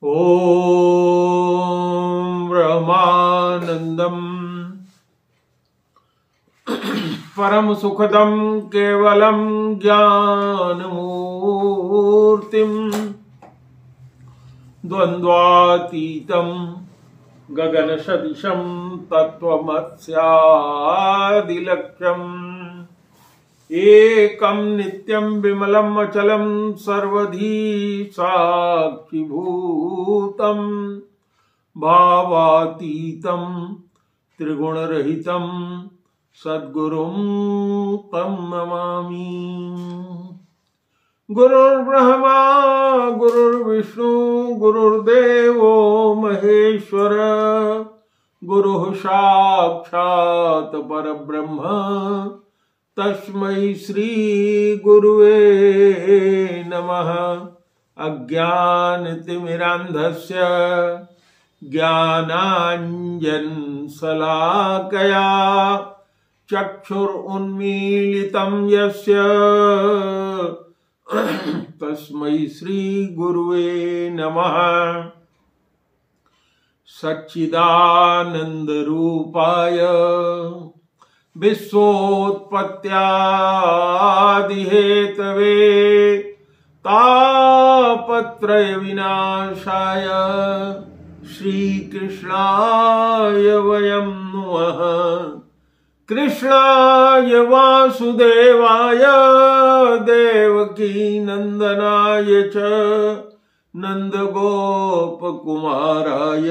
ओम ब्रह्मानंदम परम सुखदम केवलम ज्ञानमूर्तिम द्वंद्वातीतम गगन सदिशम तत्वमस्यादिलक्ष्यम् एकम नित्यं विमलम् अचलम् सर्वधी साक्षिभूतम् भावातीतम् त्रिगुणरहितम् सद्गुरुं तं नमामि। गुरुर्ब्रह्मा गुरुर्विष्णु गुरुर्देवो महेश्वर गुरुः साक्षात् परब्रह्म तस्मै श्री गुरुवे नमः। अज्ञानतिमिरान्धस्य ज्ञानाञ्जनशलाकया चक्षुरुन्मीलितं यस्य तस्मै श्री गुरुवे नमः। सच्चिदानंद रूपाय विश्वोत्पत्त्यादिहेतवे तापत्रय विनाशाय श्रीकृष्णाय वयं नुमः। कृष्णाय वासुदेवाय देवकी नंदनाय च नंदगोपकुमाराय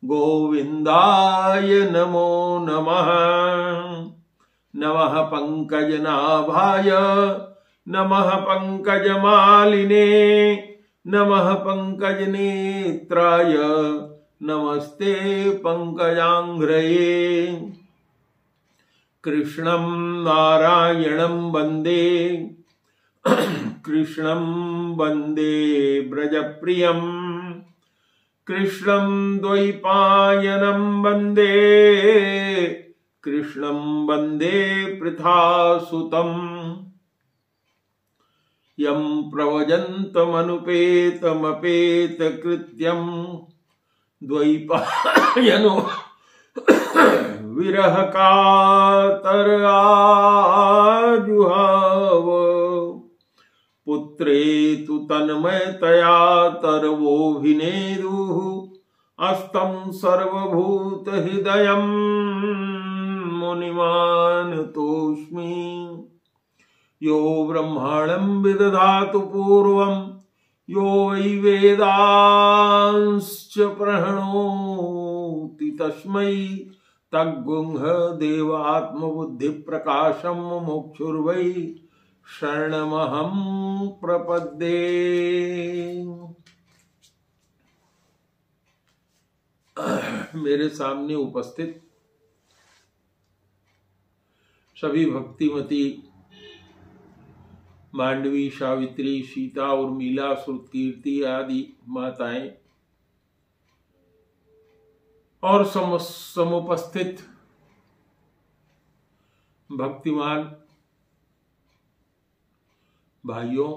गोविंदाय नमो नमः। नमः पंकजनाभाय नमः पंकजमालिने नमः पंकजनेत्राय नमस्ते पंकजांघ्रये। कृष्णं नारायणं वन्दे कृष्णं वन्दे ब्रजप्रियं कृष्णं द्वैपायनं वन्दे कृष्णं वन्दे पृथासुतं। यं प्रव्रजन्तमनुपेतमपेतकृत्यं द्वैपायनो विरह कातर आजुहाव। पुत्रेतु तन्मयतया तरवोऽभिनेदुः अस्तं सर्वभूतहृदयं मुनिमानतोऽस्मि। यो ब्रह्माणं विदधातु पूर्वं यो वै वेदांश्च प्रणोति तस्मै तद्गुंह देवात्मबुद्धिप्रकाशं मुमुक्षुर्वै शरणमहं प्रपद्ये। मेरे सामने उपस्थित सभी भक्तिमती मांडवी सावित्री सीता उर्मिला श्रुतकीर्ति आदि माताएं और समुपस्थित भक्तिमान भाइयों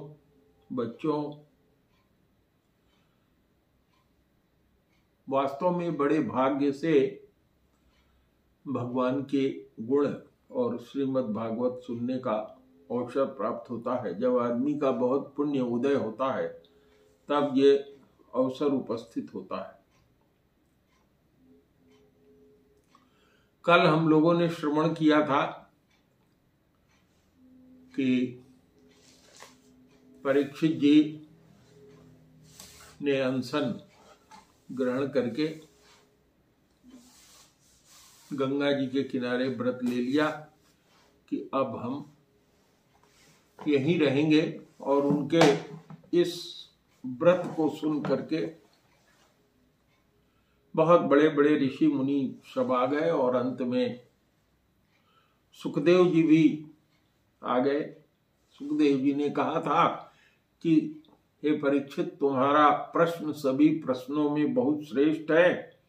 बच्चों, वास्तव में बड़े भाग्य से भगवान के गुण और श्रीमद् भागवत सुनने का अवसर प्राप्त होता है। जब आदमी का बहुत पुण्य उदय होता है तब ये अवसर उपस्थित होता है। कल हम लोगों ने श्रवण किया था कि परीक्षित जी ने अनशन ग्रहण करके गंगा जी के किनारे व्रत ले लिया कि अब हम यहीं रहेंगे, और उनके इस व्रत को सुन करके बहुत बड़े बड़े ऋषि मुनि सब आ गए, और अंत में सुखदेव जी भी आ गए। सुखदेव जी ने कहा था कि हे परीक्षित, तुम्हारा प्रश्न सभी प्रश्नों में बहुत श्रेष्ठ है,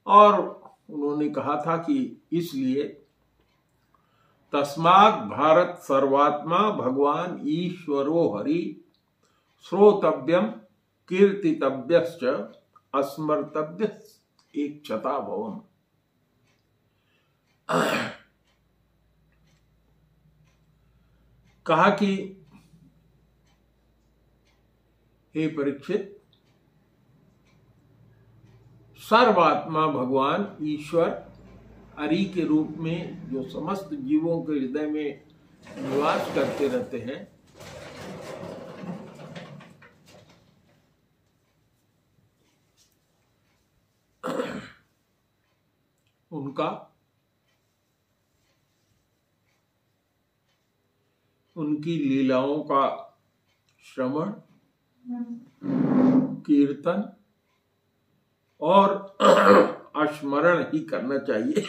और उन्होंने कहा था कि इसलिए तस्मात् भारत सर्वात्मा भगवान ईश्वरो हरि श्रोतव्यम कीर्तितव्यश्च अस्मर्तव्य एक क्षता भवम। कहा कि हे परीक्षित, सर्वात्मा भगवान ईश्वर हरि के रूप में जो समस्त जीवों के हृदय में निवास करते रहते हैं, उनकी लीलाओं का श्रवण, कीर्तन और स्मरण ही करना चाहिए।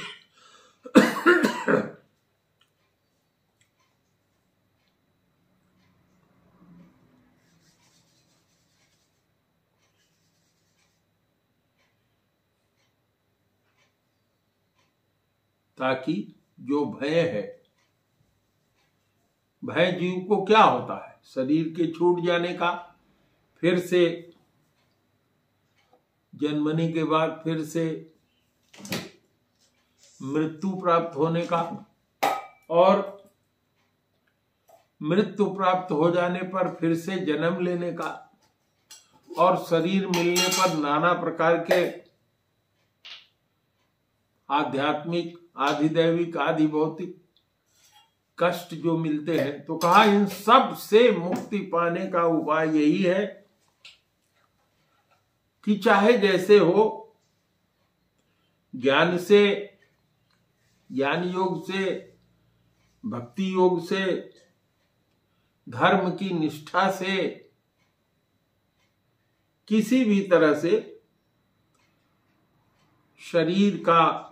ताकि जो भय है, भय जीव को क्या होता है? शरीर के छूट जाने का, फिर से जन्मने के बाद फिर से मृत्यु प्राप्त होने का, और मृत्यु प्राप्त हो जाने पर फिर से जन्म लेने का, और शरीर मिलने पर नाना प्रकार के आध्यात्मिक, आधिदैविक, आदि भौतिक कष्ट जो मिलते हैं। तो कहा इन सब से मुक्ति पाने का उपाय यही है कि चाहे जैसे हो, ज्ञान से, ज्ञान योग से, भक्ति योग से, धर्म की निष्ठा से, किसी भी तरह से शरीर का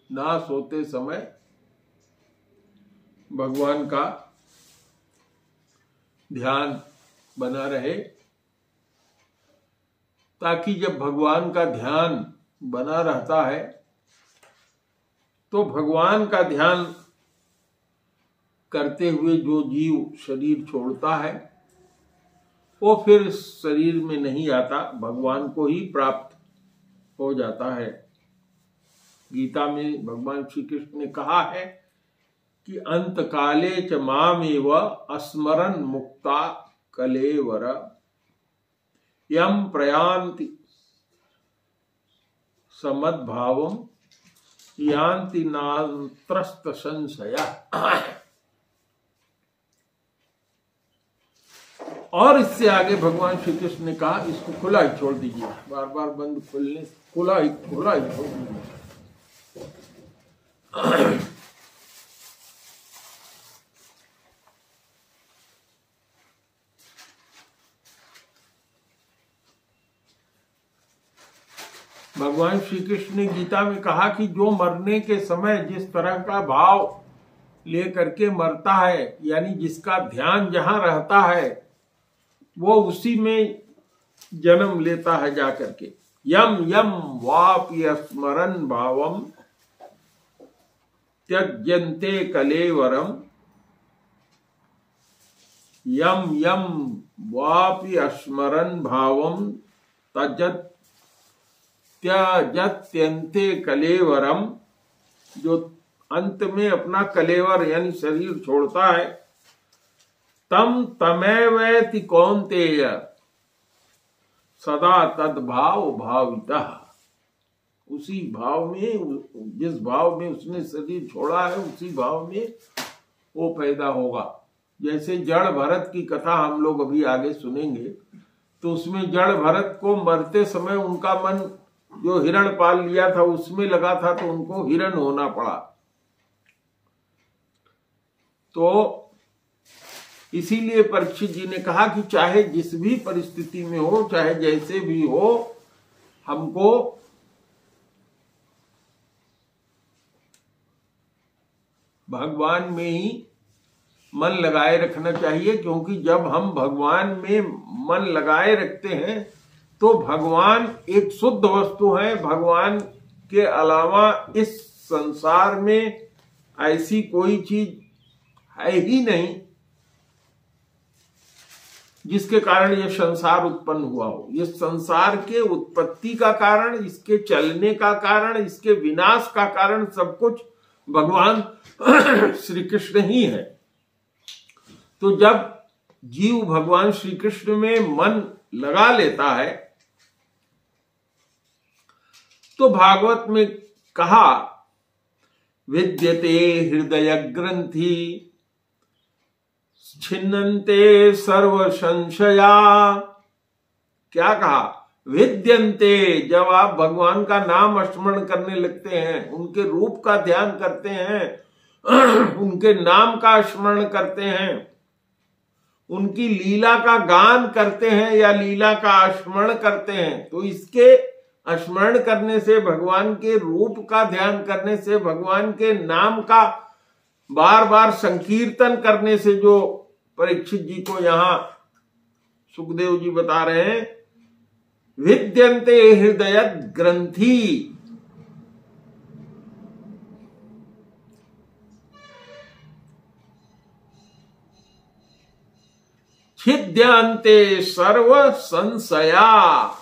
नाश होते समय भगवान का ध्यान बना रहे, ताकि जब भगवान का ध्यान बना रहता है तो भगवान का ध्यान करते हुए जो जीव शरीर छोड़ता है वो फिर शरीर में नहीं आता, भगवान को ही प्राप्त हो जाता है। गीता में भगवान श्री कृष्ण ने कहा है कि अंत काले च मामेव अस्मरन् मुक्ता कलेवर यम प्रयान्ति समद्भावम यान्ति नात्रस्त संशया। और इससे आगे भगवान श्री कृष्ण ने कहा इसको खुला ही छोड़ दीजिए, बार बार बंद खुलने, खुला ही छोड़ दीजिए। भगवान श्री कृष्ण ने गीता में कहा कि जो मरने के समय जिस तरह का भाव लेकर के मरता है, यानी जिसका ध्यान जहां रहता है वो उसी में जन्म लेता है जाकर के। यम यम वापि स्मरन् भावम त्यज्यन्ते कलेवरम, यम यम वापि स्मरन् भावम त्यजत्यन्ते कलेवरम, जो अंत में अपना कलेवर यानी शरीर छोड़ता है, तम तमेवैति कौन्तेय सदा तद्भाव भावितः, उसी भाव में, जिस भाव में उसने शरीर छोड़ा है उसी भाव में वो पैदा होगा। जैसे जड़ भरत की कथा हम लोग अभी आगे सुनेंगे, तो उसमें जड़ भरत को मरते समय उनका मन जो हिरण पाल लिया था उसमें लगा था, तो उनको हिरण होना पड़ा। तो इसीलिए परीक्षित जी ने कहा कि चाहे जिस भी परिस्थिति में हो, चाहे जैसे भी हो, हमको भगवान में ही मन लगाए रखना चाहिए, क्योंकि जब हम भगवान में मन लगाए रखते हैं तो भगवान एक शुद्ध वस्तु है। भगवान के अलावा इस संसार में ऐसी कोई चीज है ही नहीं जिसके कारण ये संसार उत्पन्न हुआ हो। ये संसार के उत्पत्ति का कारण, इसके चलने का कारण, इसके विनाश का कारण सब कुछ भगवान श्री कृष्ण ही है। तो जब जीव भगवान श्री कृष्ण में मन लगा लेता है तो भागवत में कहा विद्यते हृदय ग्रंथि छिन्नन्ते सर्व संशया। क्या कहा? विद्यन्ते, जब आप भगवान का नाम स्मरण करने लगते हैं, उनके रूप का ध्यान करते हैं, उनके नाम का स्मरण करते हैं, उनकी लीला का गान करते हैं या लीला का स्मरण करते हैं, तो इसके स्मरण करने से, भगवान के रूप का ध्यान करने से, भगवान के नाम का बार बार संकीर्तन करने से, जो परीक्षित जी को यहां सुखदेव जी बता रहे हैं, विद्यन्ते हृदय ग्रंथि, छिद्यन्ते सर्व संशया।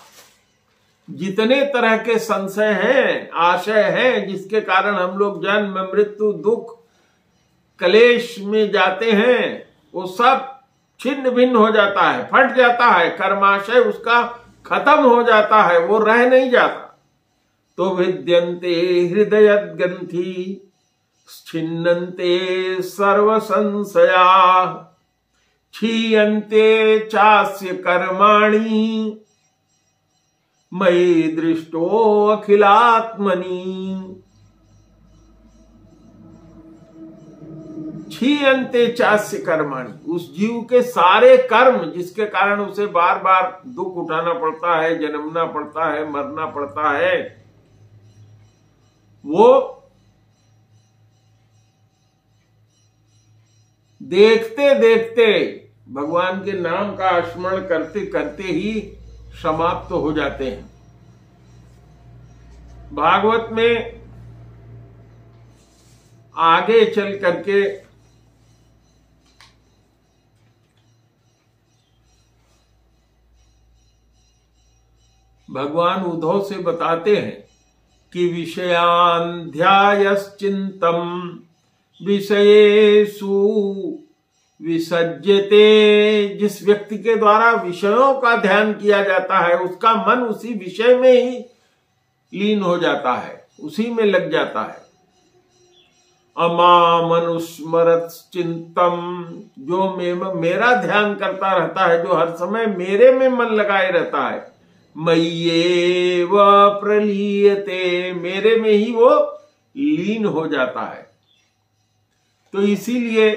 जितने तरह के संशय हैं, आशय हैं, जिसके कारण हम लोग जन्म मृत्यु दुख कलेश में जाते हैं, वो सब छिन्न भिन्न हो जाता है, फट जाता है, कर्माशय उसका खत्म हो जाता है, वो रह नहीं जाता। तो विद्यन्ते हृदय ग्रंथि छिन्नन्ते सर्व संशया क्षीयन्ते चास्य कर्माणि मयि दृष्टो अखिलात्मनि। क्षीयन्ते चास्य कर्माणि, उस जीव के सारे कर्म जिसके कारण उसे बार बार दुख उठाना पड़ता है, जन्मना पड़ता है, मरना पड़ता है, वो देखते देखते भगवान के नाम का स्मरण करते करते ही समाप्त हो जाते हैं। भागवत में आगे चल करके भगवान उद्धव से बताते हैं कि विषयान् ध्यायश्चित्तं विषयेषु विसज्जते। जिस व्यक्ति के द्वारा विषयों का ध्यान किया जाता है, उसका मन उसी विषय में ही लीन हो जाता है, उसी में लग जाता है। अमामनुस्मरत् चिंतम, जो मेरा ध्यान करता रहता है, जो हर समय मेरे में मन लगाए रहता है, मय्येव प्रलीयते, मेरे में ही वो लीन हो जाता है। तो इसीलिए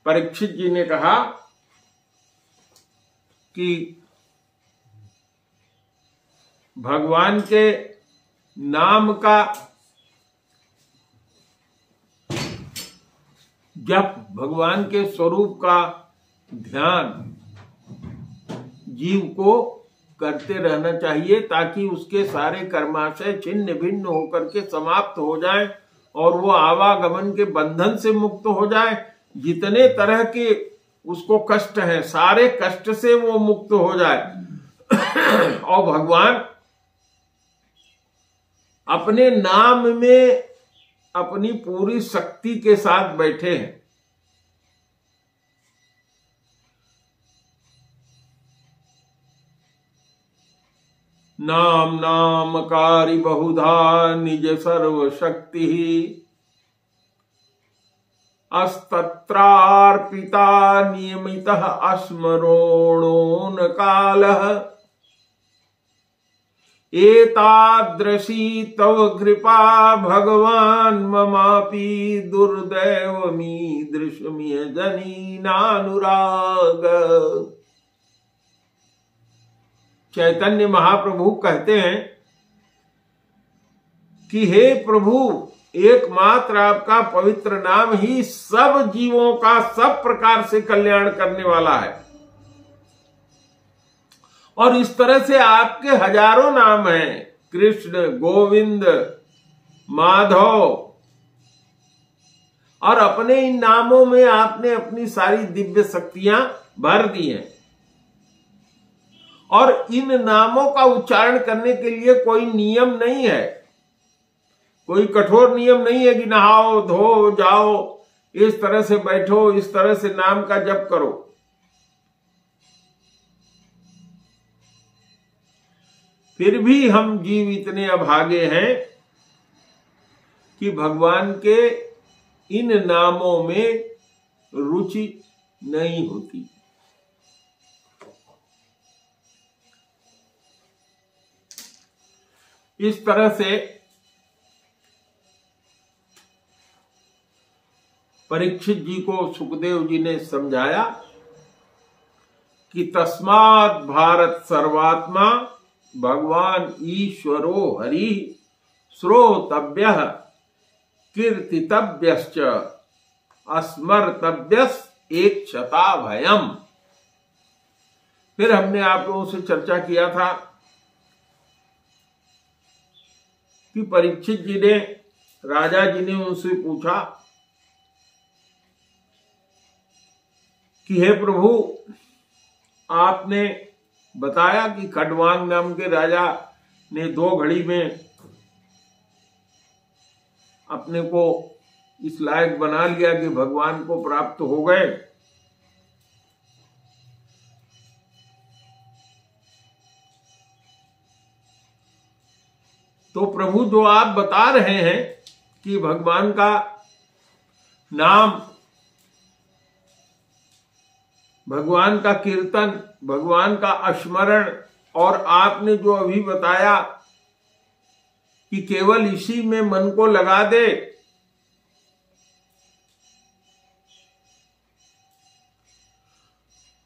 परीक्षित जी ने कहा कि भगवान के नाम का जप, भगवान के स्वरूप का ध्यान जीव को करते रहना चाहिए, ताकि उसके सारे कर्माशय छिन्न भिन्न होकर के समाप्त हो जाएं और वो आवागमन के बंधन से मुक्त हो जाए। जितने तरह के उसको कष्ट हैं, सारे कष्ट से वो मुक्त हो जाए। और भगवान अपने नाम में अपनी पूरी शक्ति के साथ बैठे हैं। नाम नामकारी बहुधा निज सर्वशक्ति अस्तत्रार्पिता नियमितः अस्मरोणोन कालः एतादृशी तव कृपा भगवान ममापि दुर्दैवमीदृशमिह जनीनानुराग। चैतन्य महाप्रभु कहते हैं कि हे प्रभु, एकमात्र आपका पवित्र नाम ही सब जीवों का सब प्रकार से कल्याण करने वाला है। और इस तरह से आपके हजारों नाम हैं, कृष्ण, गोविंद, माधव, और अपने इन नामों में आपने अपनी सारी दिव्य शक्तियां भर दिए। और इन नामों का उच्चारण करने के लिए कोई नियम नहीं है, कोई कठोर नियम नहीं है कि नहाओ धो जाओ, इस तरह से बैठो, इस तरह से नाम का जप करो। फिर भी हम जीव इतने अभागे हैं कि भगवान के इन नामों में रुचि नहीं होती। इस तरह से परीक्षित जी को सुखदेव जी ने समझाया कि तस्मात् भारत सर्वात्मा भगवान ईश्वरो हरि श्रोतव्यः कीर्तितव्यश्च स्मर्तव्यस् एकक्षता भयम्। फिर हमने आप लोगों से चर्चा किया था कि परीक्षित जी ने, राजा जी ने उनसे पूछा कि हे प्रभु, आपने बताया कि खड्वांग नाम के राजा ने 2 घड़ी में अपने को इस लायक बना लिया कि भगवान को प्राप्त हो गए। तो प्रभु, जो आप बता रहे हैं कि भगवान का नाम, भगवान का कीर्तन, भगवान का स्मरण, और आपने जो अभी बताया कि केवल इसी में मन को लगा दे,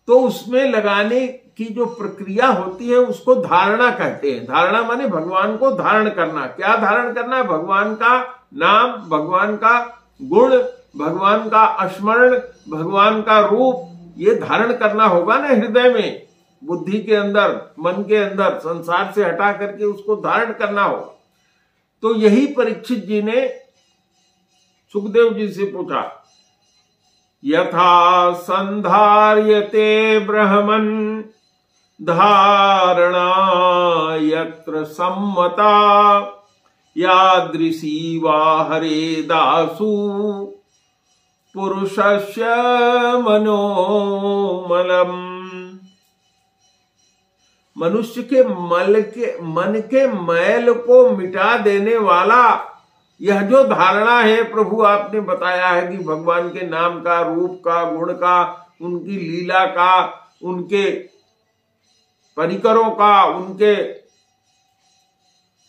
तो उसमें लगाने की जो प्रक्रिया होती है उसको धारणा कहते हैं। धारणा माने भगवान को धारण करना। क्या धारण करना है? भगवान का नाम, भगवान का गुण, भगवान का स्मरण, भगवान का रूप, ये धारण करना होगा ना हृदय में, बुद्धि के अंदर, मन के अंदर, संसार से हटा करके उसको धारण करना होगा। तो यही परीक्षित जी ने सुखदेव जी से पूछा, यथा संधार्यते ब्रह्मन् धारणा यत्र सम्मता यादृशी वा हरे दासु पुरुषस्य मनोमलम्। मनुष्य के मन के मैल को मिटा देने वाला यह जो धारणा है प्रभु आपने बताया है कि भगवान के नाम का, रूप का, गुण का, उनकी लीला का, उनके परिकरों का, उनके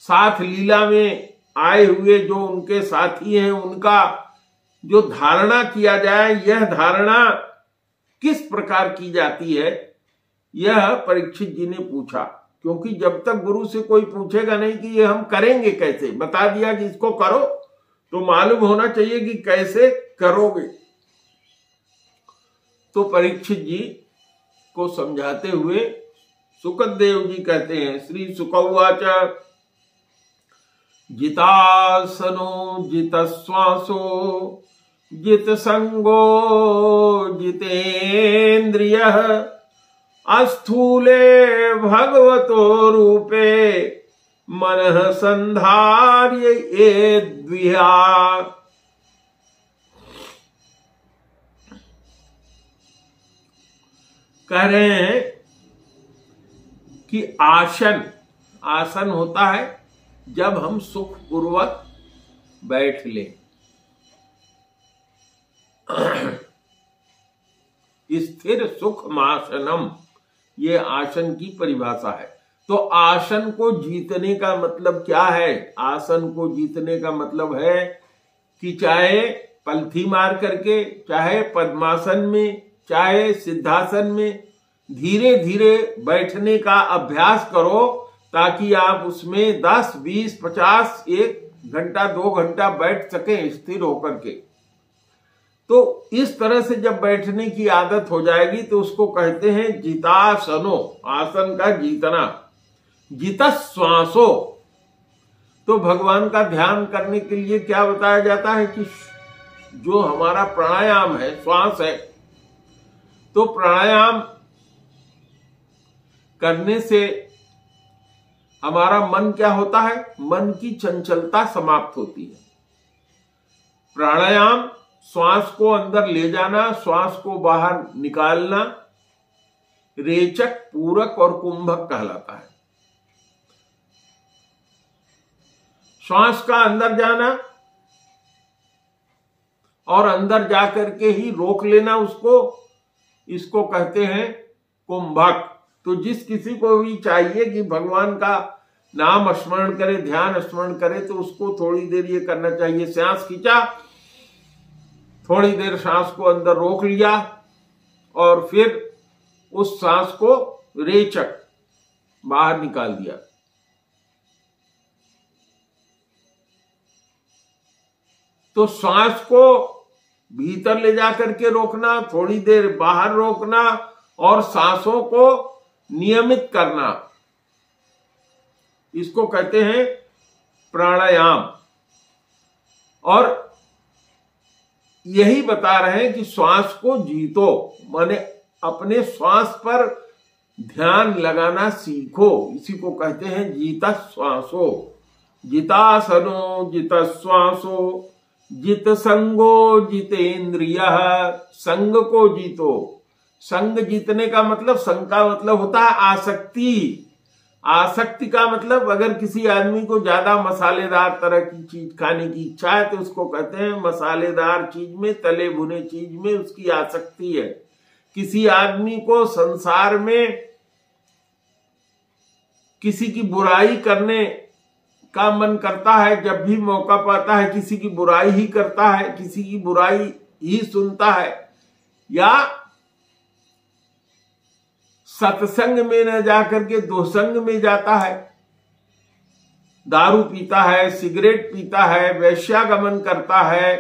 साथ लीला में आए हुए जो उनके साथी हैं, उनका जो धारणा किया जाए, यह धारणा किस प्रकार की जाती है, यह परीक्षित जी ने पूछा। क्योंकि जब तक गुरु से कोई पूछेगा नहीं कि ये हम करेंगे कैसे, बता दिया कि इसको करो, तो मालूम होना चाहिए कि कैसे करोगे। तो परीक्षित जी को समझाते हुए सुखदेव जी कहते हैं, श्री सुकौवाच जितासनो जितश्वासो जित संगो जितेन्द्रियः अस्थूले भगवतो रूपे मनः संधार्य ये द्विहा। कह रहे हैं कि आसन होता है जब हम सुख पूर्वक बैठ लें। स्थिर सुखमासनम, ये आसन की परिभाषा है। तो आसन को जीतने का मतलब क्या है? आसन को जीतने का मतलब है कि चाहे पलथी मार करके, चाहे पद्मासन में, चाहे सिद्धासन में धीरे धीरे बैठने का अभ्यास करो, ताकि आप उसमें 10, 20, 50, 1 घंटा 2 घंटा बैठ सकें स्थिर होकर के। तो इस तरह से जब बैठने की आदत हो जाएगी तो उसको कहते हैं जितासनो, आसन का जीतना। जितश्वासो, तो भगवान का ध्यान करने के लिए क्या बताया जाता है कि जो हमारा प्राणायाम है, श्वास है, तो प्राणायाम करने से हमारा मन क्या होता है? मन की चंचलता समाप्त होती है। प्राणायाम श्वास को अंदर ले जाना, श्वास को बाहर निकालना रेचक, पूरक और कुंभक कहलाता है। श्वास का अंदर जाना और अंदर जाकर के ही रोक लेना उसको, इसको कहते हैं कुंभक। तो जिस किसी को भी चाहिए कि भगवान का नाम स्मरण करे, ध्यान स्मरण करे, तो उसको थोड़ी देर ये करना चाहिए। सांस खींचा, थोड़ी देर सांस को अंदर रोक लिया और फिर उस सांस को रेचक बाहर निकाल दिया। तो सांस को भीतर ले जाकर के रोकना, थोड़ी देर बाहर रोकना और सांसों को नियमित करना, इसको कहते हैं प्राणायाम। और यही बता रहे हैं कि श्वास को जीतो, माने अपने श्वास पर ध्यान लगाना सीखो। इसी को कहते हैं जीता श्वासो। जितासनो जित श्वासो जित संगो जितेंद्रिय। संग को जीतो। संग जीतने का मतलब, संग का मतलब होता है आसक्ति। आसक्ति का मतलब, अगर किसी आदमी को ज्यादा मसालेदार तरह की चीज खाने की इच्छा है तो उसको कहते हैं मसालेदार चीज में, तले भुने चीज में उसकी आसक्ति है। किसी आदमी को संसार में किसी की बुराई करने का मन करता है, जब भी मौका पाता है किसी की बुराई ही करता है, किसी की बुराई ही सुनता है, या सत्संग में न जाकर के दुसंग में जाता है, दारू पीता है, सिगरेट पीता है, वेश्यागमन करता है।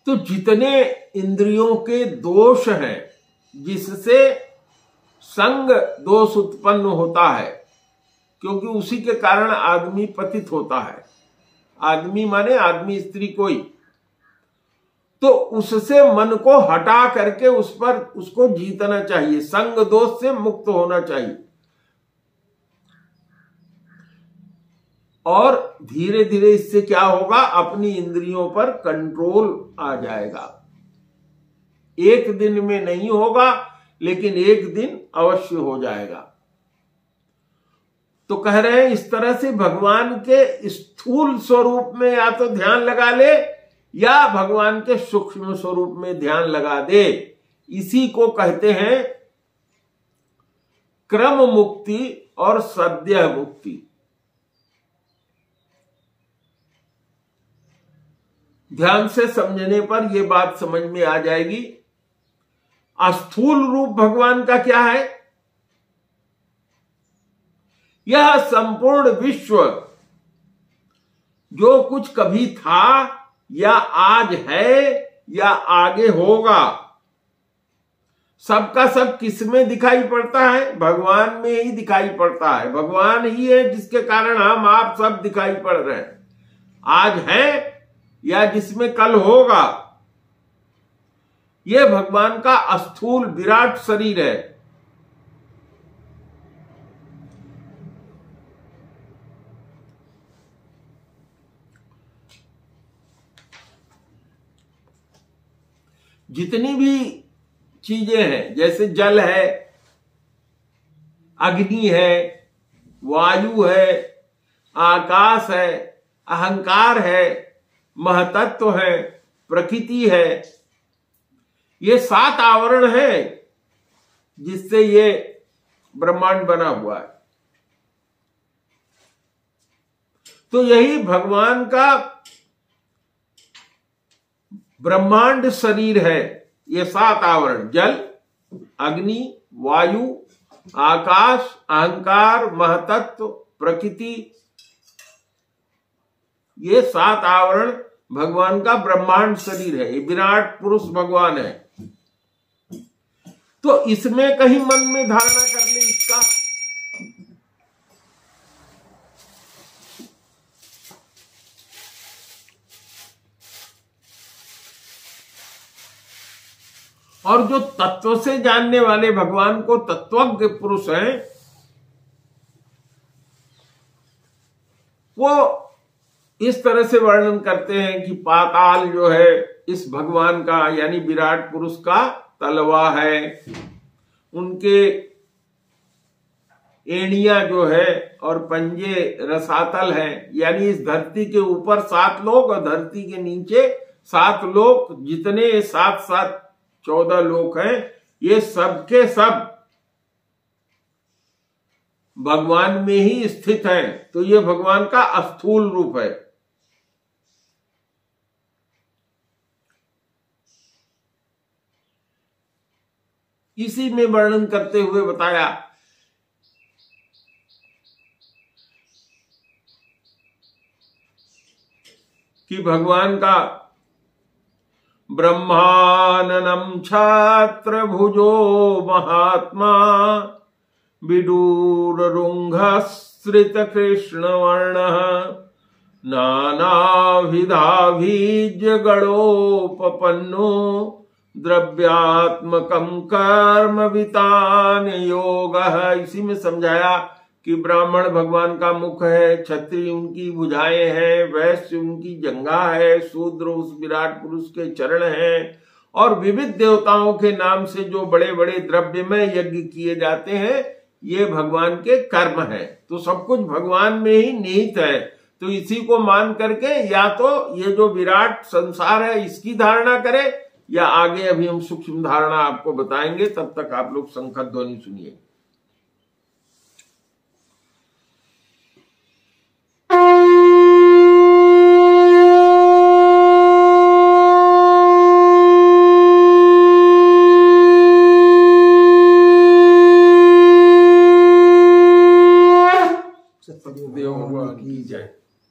तो जितने इंद्रियों के दोष हैं जिससे संग दोष उत्पन्न होता है, क्योंकि उसी के कारण आदमी पतित होता है। आदमी माने आदमी, स्त्री कोई, तो उससे मन को हटा करके उस पर उसको जीतना चाहिए, संग दोष से मुक्त होना चाहिए। और धीरे धीरे इससे क्या होगा, अपनी इंद्रियों पर कंट्रोल आ जाएगा। एक दिन में नहीं होगा, लेकिन एक दिन अवश्य हो जाएगा। तो कह रहे हैं इस तरह से भगवान के स्थूल स्वरूप में या तो ध्यान लगा ले, या भगवान के सूक्ष्म स्वरूप में ध्यान लगा दे। इसी को कहते हैं क्रम मुक्ति और सद्य मुक्ति। ध्यान से समझने पर यह बात समझ में आ जाएगी। स्थूल रूप भगवान का क्या है? यह संपूर्ण विश्व जो कुछ कभी था या आज है या आगे होगा, सबका सब किस में दिखाई पड़ता है? भगवान में ही दिखाई पड़ता है। भगवान ही है जिसके कारण हम आप सब दिखाई पड़ रहे हैं। आज है या जिसमें कल होगा, यह भगवान का स्थूल विराट शरीर है। जितनी भी चीजें हैं, जैसे जल है, अग्नि है, वायु है, आकाश है, अहंकार है, महतत्व है, प्रकृति है, ये 7 आवरण है जिससे ये ब्रह्मांड बना हुआ है। तो यही भगवान का ब्रह्मांड शरीर है। ये 7 आवरण, जल, अग्नि, वायु, आकाश, अहंकार, महतत्व, प्रकृति, ये 7 आवरण भगवान का ब्रह्मांड शरीर है। ये विराट पुरुष भगवान है। तो इसमें कहीं मन में धारणा कर ले इसका, और जो तत्व से जानने वाले भगवान को तत्वज्ञ पुरुष हैं, वो इस तरह से वर्णन करते हैं कि पाताल जो है इस भगवान का यानी विराट पुरुष का तलवा है, उनके एड़ियां जो है और पंजे रसातल हैं, यानी इस धरती के ऊपर 7 लोक और धरती के नीचे 7 लोक, जितने 7 7 14 लोक हैं, ये सब के सब भगवान में ही स्थित हैं। तो ये भगवान का स्थूल रूप है। इसी में वर्णन करते हुए बताया कि भगवान का ब्रह्माननं छात्र भुजो महात्मा विडूररुंघश्रित कृष्ण वर्ण नानाविधाभिजगणोपपन्नो द्रव्यात्मकं कर्म वितान योग। इसी में समझाया कि ब्राह्मण भगवान का मुख है, क्षत्रिय उनकी भुजाएं हैं, वैश्य उनकी जंघा है, शूद्र उस विराट पुरुष के चरण हैं, और विविध देवताओं के नाम से जो बड़े बड़े द्रव्यमय यज्ञ किए जाते हैं, ये भगवान के कर्म है। तो सब कुछ भगवान में ही निहित है। तो इसी को मान करके या तो ये जो विराट संसार है इसकी धारणा करे, या आगे अभी हम सूक्ष्म धारणा आपको बताएंगे। तब तक आप लोग शंख ध्वनि सुनिए।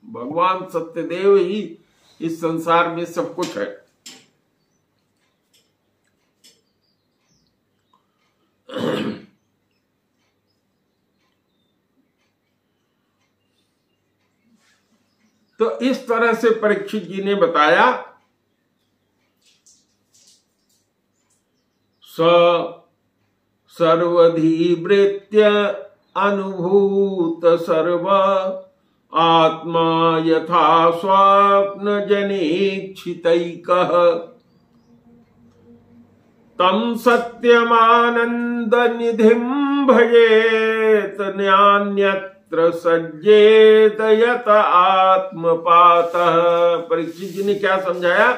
भगवान सत्यदेव ही इस संसार में सब कुछ है। तो इस तरह से परीक्षित जी ने बताया। सर्वधिवृत्य अनुभूत सर्व आत्मा यथा स्वप्न जनेक्षितैकः तम सत्यमानंद निधिं भजेत नान्यत्र सज्जेत यत आत्मपातः। परीक्षित जी ने क्या समझाया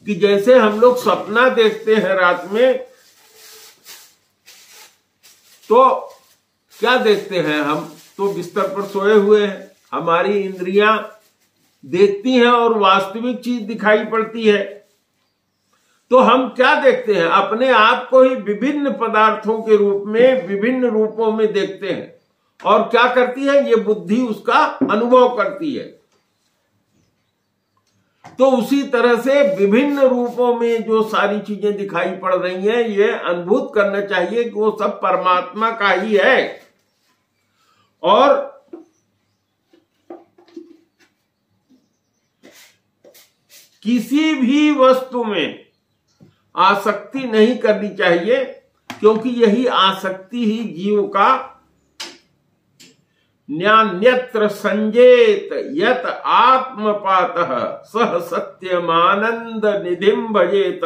कि जैसे हम लोग सपना देखते हैं रात में, तो क्या देखते हैं? हम तो बिस्तर पर सोए हुए हैं, हमारी इंद्रियां देखती हैं और वास्तविक चीज दिखाई पड़ती है। तो हम क्या देखते हैं? अपने आप को ही विभिन्न पदार्थों के रूप में, विभिन्न रूपों में देखते हैं। और क्या करती है? ये बुद्धि उसका अनुभव करती है। तो उसी तरह से विभिन्न रूपों में जो सारी चीजें दिखाई पड़ रही हैं, ये अनुभूत करना चाहिए कि वो सब परमात्मा का ही है। और किसी भी वस्तु में आसक्ति नहीं करनी चाहिए, क्योंकि यही आसक्ति ही जीव का न्यान्यत्र संजेत यत आत्मपातः सह सत्यमानंद निधिं भजेत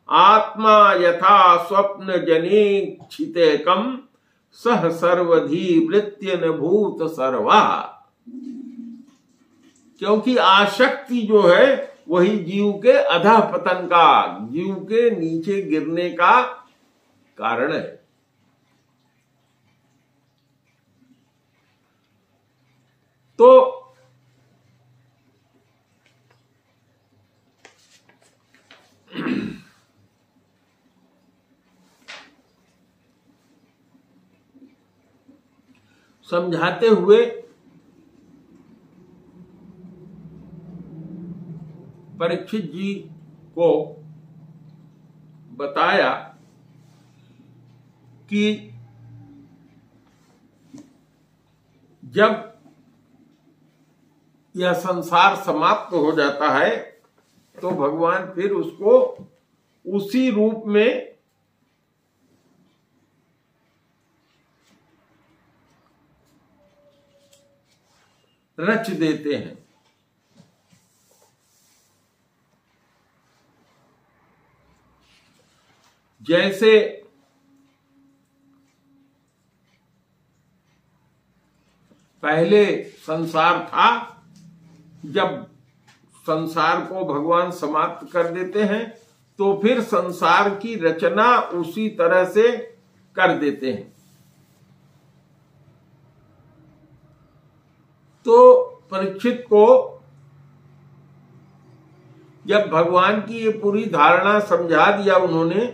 आत्मा यथा स्वप्न जनेक्षितैकम् सह सर्वधी वृत्त्यन भूत सर्वा। क्योंकि आसक्ति जो है वही जीव के अधः पतन का, जीव के नीचे गिरने का कारण है। तो समझाते हुए परीक्षित जी को बताया कि जब यह संसार समाप्त हो जाता है तो भगवान फिर उसको उसी रूप में रच देते हैं। जैसे पहले संसार था, जब संसार को भगवान समाप्त कर देते हैं तो फिर संसार की रचना उसी तरह से कर देते हैं। तो परीक्षित को जब भगवान की ये पूरी धारणा समझा दिया उन्होंने,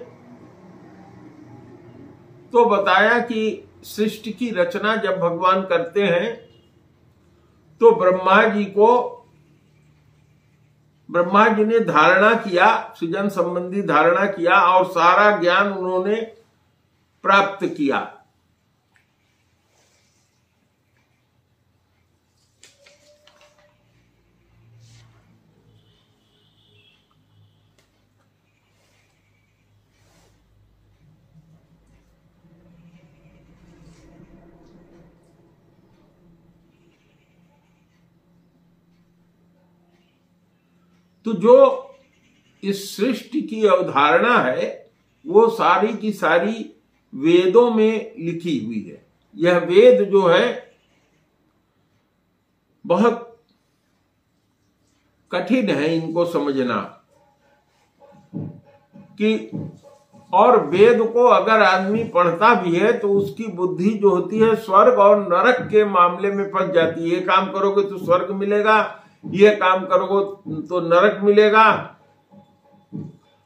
तो बताया कि सृष्टि की रचना जब भगवान करते हैं तो ब्रह्मा जी ने धारणा किया, सृजन संबंधी धारणा किया और सारा ज्ञान उन्होंने प्राप्त किया। तो जो इस सृष्टि की अवधारणा है वो सारी की सारी वेदों में लिखी हुई है। यह वेद जो है बहुत कठिन है इनको समझना कि, और वेद को अगर आदमी पढ़ता भी है तो उसकी बुद्धि जो होती है स्वर्ग और नरक के मामले में फंस जाती है। ये काम करोगे तो स्वर्ग मिलेगा, ये काम करोगे तो नरक मिलेगा,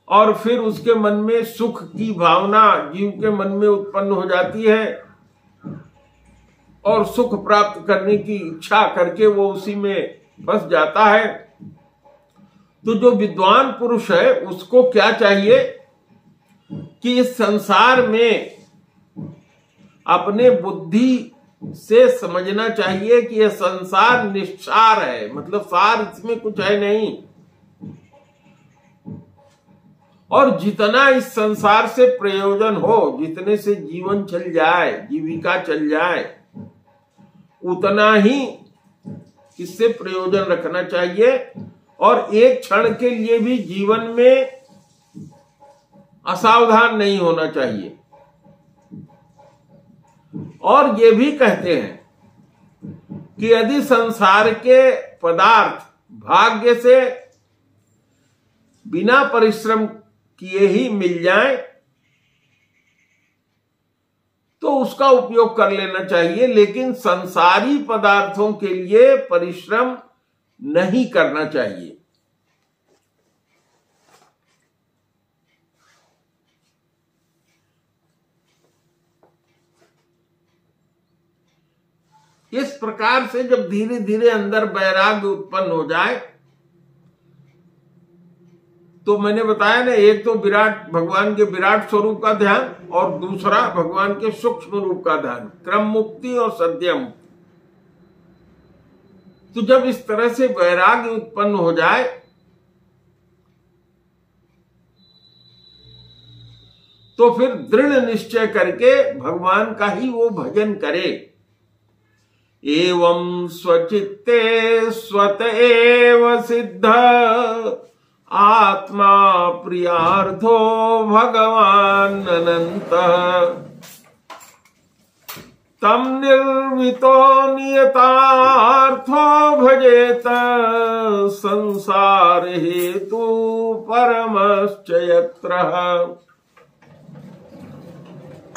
और फिर उसके मन में सुख की भावना जीव के मन में उत्पन्न हो जाती है और सुख प्राप्त करने की इच्छा करके वो उसी में फंस जाता है। तो जो विद्वान पुरुष है उसको क्या चाहिए कि इस संसार में अपने बुद्धि से समझना चाहिए कि यह संसार निस्सार है, मतलब सार इसमें कुछ है नहीं, और जितना इस संसार से प्रयोजन हो, जितने से जीवन चल जाए, जीविका चल जाए, उतना ही इससे प्रयोजन रखना चाहिए। और एक क्षण के लिए भी जीवन में असावधान नहीं होना चाहिए। और ये भी कहते हैं कि यदि संसार के पदार्थ भाग्य से बिना परिश्रम किए ही मिल जाए तो उसका उपयोग कर लेना चाहिए, लेकिन संसारी पदार्थों के लिए परिश्रम नहीं करना चाहिए। इस प्रकार से जब धीरे धीरे अंदर वैराग्य उत्पन्न हो जाए, तो मैंने बताया ना, एक तो विराट भगवान के विराट स्वरूप का ध्यान और दूसरा भगवान के सूक्ष्म रूप का ध्यान, क्रम मुक्ति और सद्य मुक्ति। तो जब इस तरह से वैराग्य उत्पन्न हो जाए तो फिर दृढ़ निश्चय करके भगवान का ही वो भजन करे। एवं स्वचित्ते स्वत एव सिद्ध आत्मा प्रियार्थो भगवान अनंत तम निर्वितो नियतार्थो भजेत संसार हेतु परमश्च यत्र।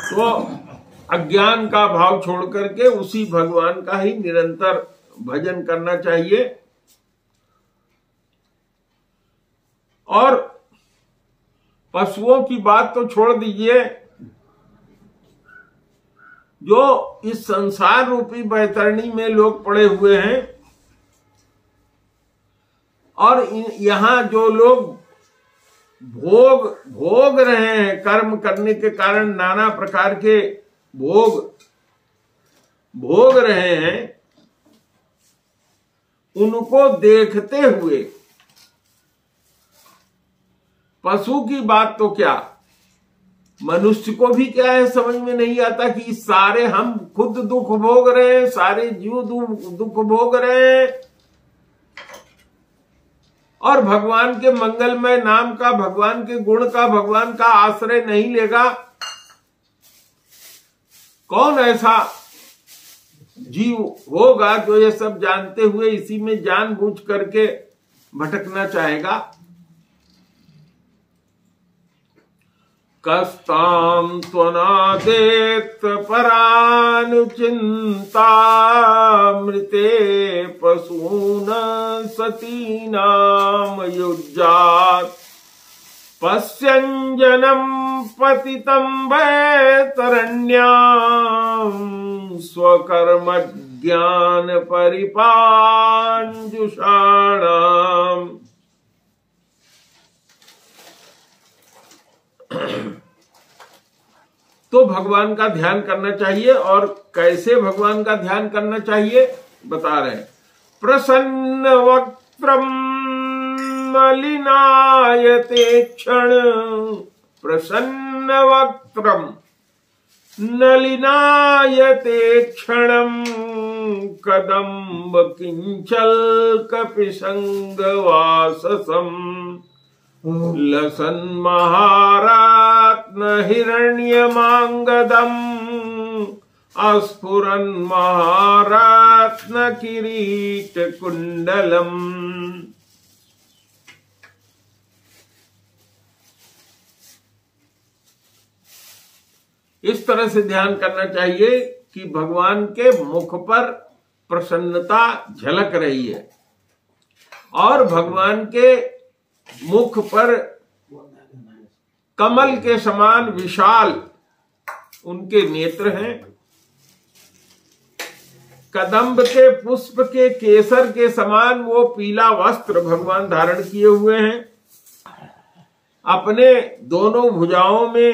तो अज्ञान का भाव छोड़ करके उसी भगवान का ही निरंतर भजन करना चाहिए। और पशुओं की बात तो छोड़ दीजिए, जो इस संसार रूपी बैतरणी में लोग पड़े हुए हैं और यहां जो लोग भोग रहे हैं, कर्म करने के कारण नाना प्रकार के भोग रहे हैं, उनको देखते हुए पशु की बात तो क्या, मनुष्य को भी क्या है समझ में नहीं आता कि सारे हम खुद दुख भोग रहे हैं, सारे जीव दुख भोग रहे हैं, और भगवान के मंगलमय नाम का, भगवान के गुण का, भगवान का आश्रय नहीं लेगा। कौन ऐसा जीव होगा जो ये सब जानते हुए इसी में जानबूझ करके भटकना चाहेगा। कस्तां त्वनादेत परानुचिंता मृते पशून सतीनाम युज्यात् पश्यञ्जनं पतितं वैतरण्यां स्वकर्म ज्ञान परिपाञ्जुषाणाम्। तो भगवान का ध्यान करना चाहिए, और कैसे भगवान का ध्यान करना चाहिए बता रहे हैं। प्रसन्न वक्त्रम नलिनायते क्षण, प्रसन्न वक्त्रम नलिनायते क्षणम कदम्ब किंचल कपिसंगवाससम लसन महारत्न हिरण्यमांगदम अस्फुरन महारत्न किरीट कुंडलम। इस तरह से ध्यान करना चाहिए कि भगवान के मुख पर प्रसन्नता झलक रही है, और भगवान के मुख पर कमल के समान विशाल उनके नेत्र हैं, कदम्ब के पुष्प के केसर के समान वो पीला वस्त्र भगवान धारण किए हुए हैं, अपने दोनों भुजाओं में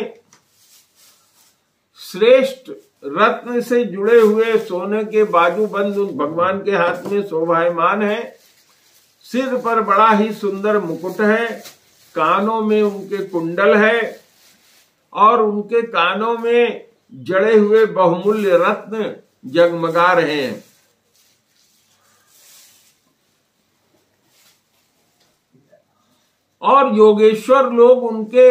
श्रेष्ठ रत्न से जुड़े हुए सोने के बाजूबंद भगवान के हाथ में शोभायमान है, सिर पर बड़ा ही सुंदर मुकुट है, कानों में उनके कुंडल है, और उनके कानों में जड़े हुए बहुमूल्य रत्न जगमगा रहे हैं। और योगेश्वर लोग उनके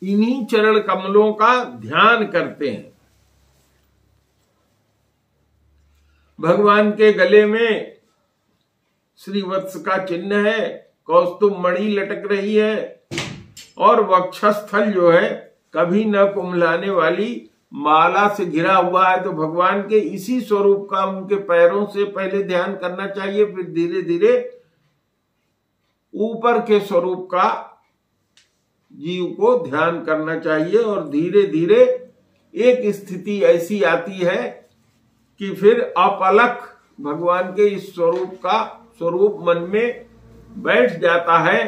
इन्हीं चरण कमलों का ध्यान करते हैं। भगवान के गले में श्रीवत्स का चिन्ह है, कौस्तुभ मणि लटक रही है, और वक्षस्थल जो है कभी न कुम्हलाने वाली माला से घिरा हुआ है। तो भगवान के इसी स्वरूप का उनके पैरों से पहले ध्यान करना चाहिए, फिर धीरे धीरे ऊपर के स्वरूप का जीव को ध्यान करना चाहिए, और धीरे धीरे एक स्थिति ऐसी आती है कि फिर अपलक भगवान के इस स्वरूप मन में बैठ जाता है।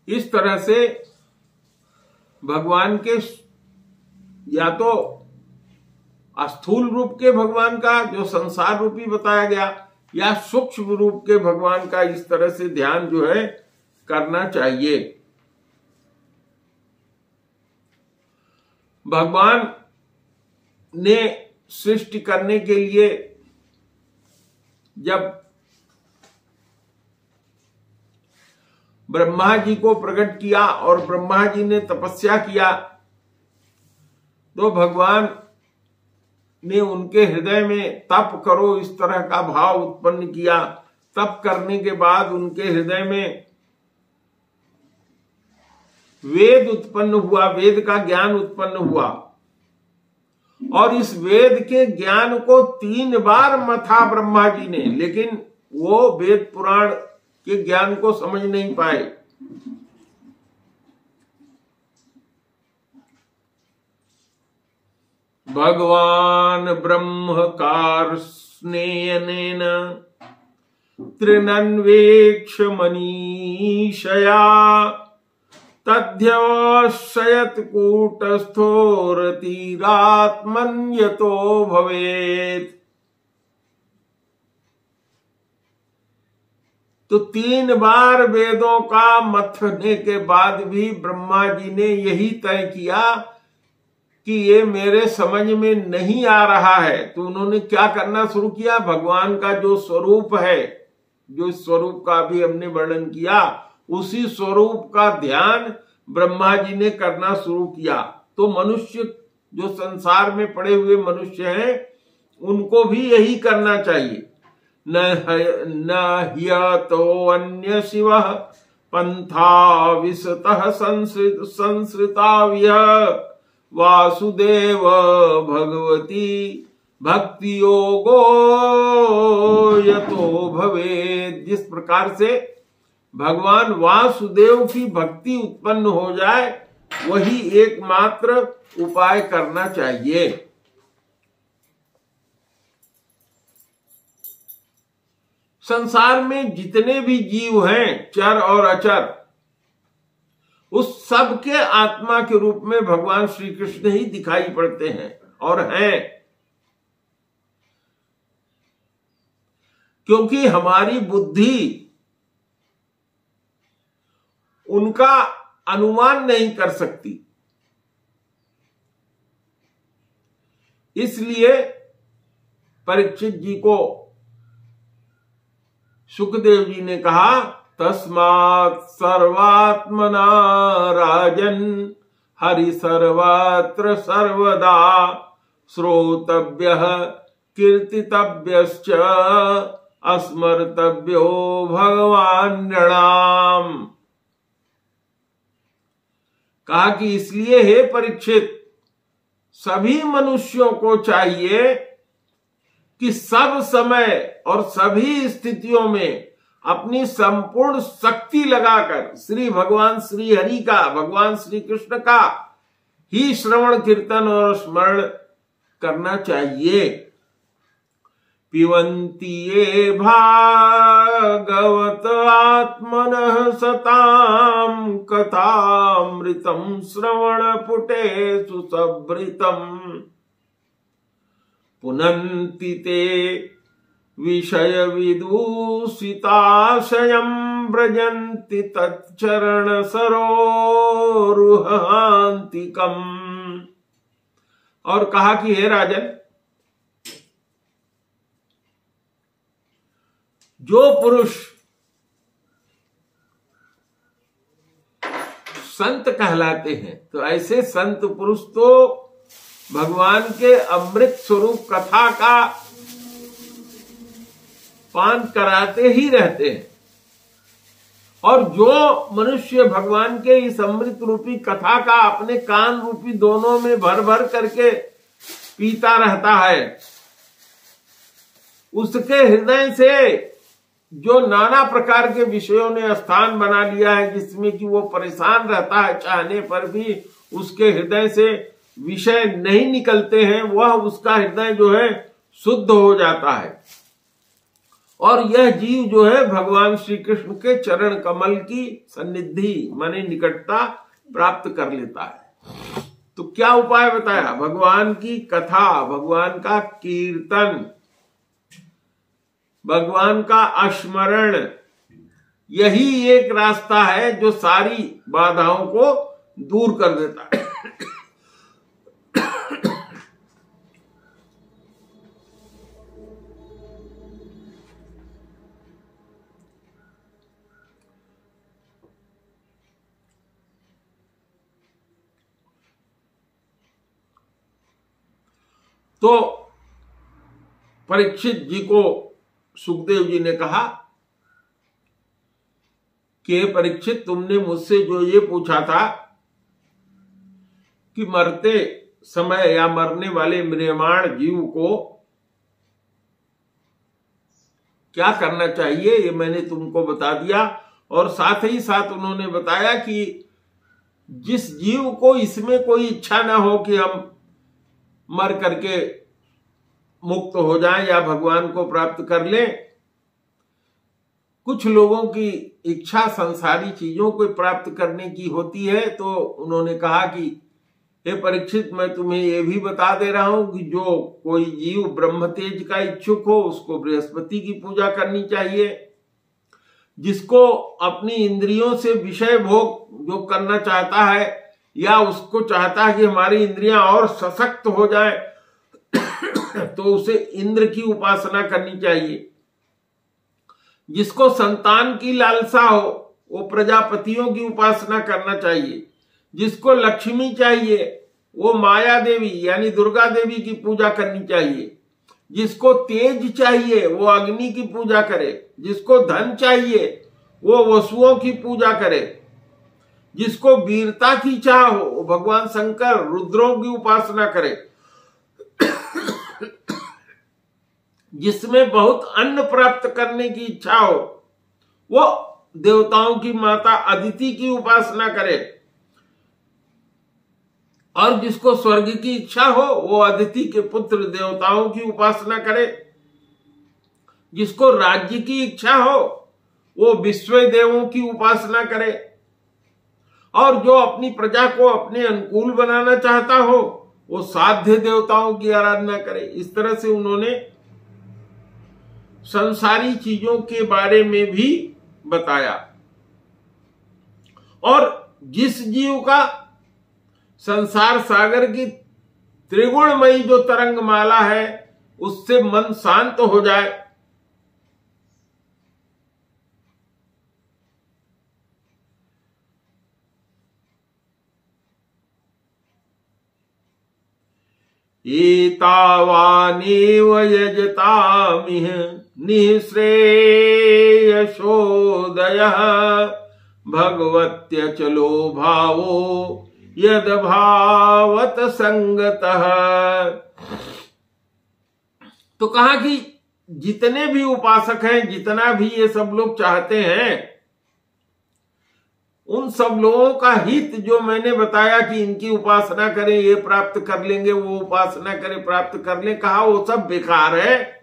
इस तरह से भगवान के या तो स्थूल रूप के भगवान का जो संसार रूपी बताया गया, या सूक्ष्म रूप के भगवान का इस तरह से ध्यान जो है करना चाहिए। भगवान ने सृष्टि करने के लिए जब ब्रह्मा जी को प्रकट किया और ब्रह्मा जी ने तपस्या किया, तो भगवान ने उनके हृदय में तप करो इस तरह का भाव उत्पन्न किया। तप करने के बाद उनके हृदय में वेद उत्पन्न हुआ, वेद का ज्ञान उत्पन्न हुआ, और इस वेद के ज्ञान को 3 बार मथा ब्रह्मा जी ने, लेकिन वो वेद पुराण के ज्ञान को समझ नहीं पाए। भगवान ब्रह्म कार्ष्णेयनेन तृणन्वेक्ष मनीषया तद्यवशयत कूटस्थो रतिरात्मन्यतो भवेत्। तो 3 बार वेदों का मथने के बाद भी ब्रह्मा जी ने यही तय किया कि ये मेरे समझ में नहीं आ रहा है। तो उन्होंने क्या करना शुरू किया, भगवान का जो स्वरूप है, जो स्वरूप का भी हमने वर्णन किया, उसी स्वरूप का ध्यान ब्रह्मा जी ने करना शुरू किया। तो मनुष्य जो संसार में पड़े हुए मनुष्य हैं उनको भी यही करना चाहिए। न ह्यतो अन्य शिव पंथा विसतः संसृताव्य वासुदेव भगवती भक्ति योगो यतो भवेत्। जिस प्रकार से भगवान वासुदेव की भक्ति उत्पन्न हो जाए वही एकमात्र उपाय करना चाहिए। संसार में जितने भी जीव हैं, चर और अचर, उस सब के आत्मा के रूप में भगवान श्री कृष्ण ही दिखाई पड़ते हैं और हैं। क्योंकि हमारी बुद्धि उनका अनुमान नहीं कर सकती, इसलिए परीक्षित जी को सुखदेव जी ने कहा, तस्मात् सर्वात्मना राजन हरि सर्वत्र सर्वदा श्रोतव्यः कीर्तितव्यश्च अस्मर्तव्यो भगवान नृणाम। कहा कि इसलिए हे परीक्षित, सभी मनुष्यों को चाहिए कि सब समय और सभी स्थितियों में अपनी संपूर्ण शक्ति लगाकर श्री भगवान श्री हरि का, भगवान श्री कृष्ण का ही श्रवण कीर्तन और स्मरण करना चाहिए। पिबन्ति ये भागवत आत्मनः सतां कथामृतं श्रवण पुटेषु सभृतम् पुनन्ति ते विषय विदूषिताशयं व्रजन्ति तच्चरण सरोरुहान्तिकम्। और कहा कि हे राजन, जो पुरुष संत कहलाते हैं, तो ऐसे संत पुरुष तो भगवान के अमृत स्वरूप कथा का पान कराते ही रहते हैं। और जो मनुष्य भगवान के इस अमृत रूपी कथा का अपने कान रूपी दोनों में भर भर करके पीता रहता है, उसके हृदय से जो नाना प्रकार के विषयों ने स्थान बना लिया है, जिसमें कि वो परेशान रहता है, चाहने पर भी उसके हृदय से विषय नहीं निकलते हैं, वह उसका हृदय जो है शुद्ध हो जाता है। और यह जीव जो है भगवान श्री कृष्ण के चरण कमल की सन्निधि माने निकटता प्राप्त कर लेता है। तो क्या उपाय बताया, भगवान की कथा, भगवान का कीर्तन, भगवान का स्मरण, यही एक रास्ता है जो सारी बाधाओं को दूर कर देता है। तो परीक्षित जी को सुखदेव जी ने कहा कि परीक्षित, तुमने मुझसे जो ये पूछा था कि मरते समय या मरने वाले म्रियमाण जीव को क्या करना चाहिए, ये मैंने तुमको बता दिया। और साथ ही साथ उन्होंने बताया कि जिस जीव को इसमें कोई इच्छा ना हो कि हम मर करके मुक्त हो जाएं या भगवान को प्राप्त कर लें, कुछ लोगों की इच्छा संसारी चीजों को प्राप्त करने की होती है, तो उन्होंने कहा कि हे परीक्षित, मैं तुम्हें यह भी बता दे रहा हूं कि जो कोई जीव ब्रह्म तेज का इच्छुक हो उसको बृहस्पति की पूजा करनी चाहिए। जिसको अपनी इंद्रियों से विषय भोग जो करना चाहता है या उसको चाहता है कि हमारी इंद्रियां और सशक्त हो जाए तो उसे इंद्र की उपासना करनी चाहिए। जिसको संतान की लालसा हो वो प्रजापतियों की उपासना करना चाहिए। जिसको लक्ष्मी चाहिए वो माया देवी यानी दुर्गा देवी की पूजा करनी चाहिए। जिसको तेज चाहिए वो अग्नि की पूजा करे। जिसको धन चाहिए वो वसुओं की पूजा करे। जिसको वीरता की चाह हो वो भगवान शंकर रुद्रों की उपासना करे। जिसमें बहुत अन्न प्राप्त करने की इच्छा हो वो देवताओं की माता अदिति की उपासना करे। और जिसको स्वर्ग की इच्छा हो वो अदिति के पुत्र देवताओं की उपासना करे। जिसको राज्य की इच्छा हो वो विश्व देवों की उपासना करे। और जो अपनी प्रजा को अपने अनुकूल बनाना चाहता हो वो साध्य देवताओं की आराधना करे। इस तरह से उन्होंने संसारी चीजों के बारे में भी बताया। और जिस जीव का संसार सागर की त्रिगुणमयी जो तरंग माला है उससे मन शांत हो जाए, एतावानेव यजतामिह निःश्रेयसोदयः भगवत्यचलो भावो यद भावत संगतः। तो कहा कि जितने भी उपासक हैं, जितना भी ये सब लोग चाहते हैं, उन सब लोगों का हित जो मैंने बताया कि इनकी उपासना करें ये प्राप्त कर लेंगे, वो उपासना करें प्राप्त कर लें, कहा वो सब बेकार है।